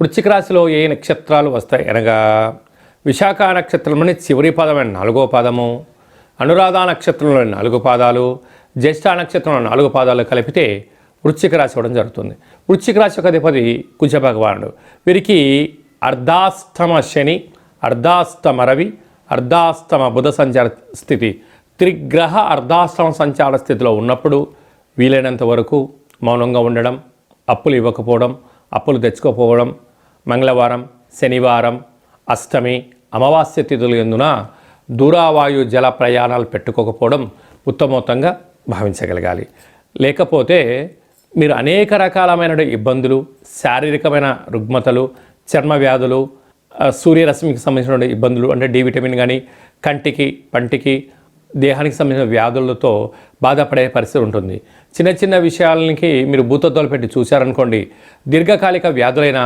వృశ్చిక రాశిలో ఏ నక్షత్రాలు వస్తాయి అనగా విశాఖ నక్షత్రంలోని చివరి పాదమైన 4వ పాదము, అనురాధ నక్షత్రంలోని 4 పాదాలు, జ్యేష్ఠ నక్షత్రంలో 4 పాదాలు కలిపితే వృశ్చిక రాశి అవ్వడం జరుగుతుంది. వృశ్చిక రాశి యొక్క అధిపతి కుజ భగవానుడు. వీరికి అర్ధాష్టమ శని, అర్ధాష్టమ రవి, అర్ధాష్టమ బుధ సంచార స్థితి, త్రిగ్రహ అర్ధాష్టమ సంచార స్థితిలో ఉన్నప్పుడు వీలైనంత వరకు మౌనంగా ఉండడం, అప్పులు ఇవ్వకపోవడం, అప్పులు తెచ్చుకోకపోవడం, మంగళవారం, శనివారం, అష్టమి, అమావాస్య తిథులు ఎందున దూరావాయు జల ప్రయాణాలు పెట్టుకోకపోవడం ఉత్తమోత్తంగా భావించగలగాలి. లేకపోతే మీరు అనేక రకాలమైన ఇబ్బందులు, శారీరకమైన రుగ్మతలు, చర్మ వ్యాధులు, సూర్యరశ్మికి సంబంధించిన ఇబ్బందులు అంటే డి విటమిన్ కానీ కంటికి, పంటికి, దేహానికి సంబంధించిన వ్యాధులతో బాధపడే పరిస్థితి ఉంటుంది. చిన్న చిన్న విషయాలకి మీరు భూతద్దాలు పెట్టి చూశారనుకోండి, దీర్ఘకాలిక వ్యాధులైన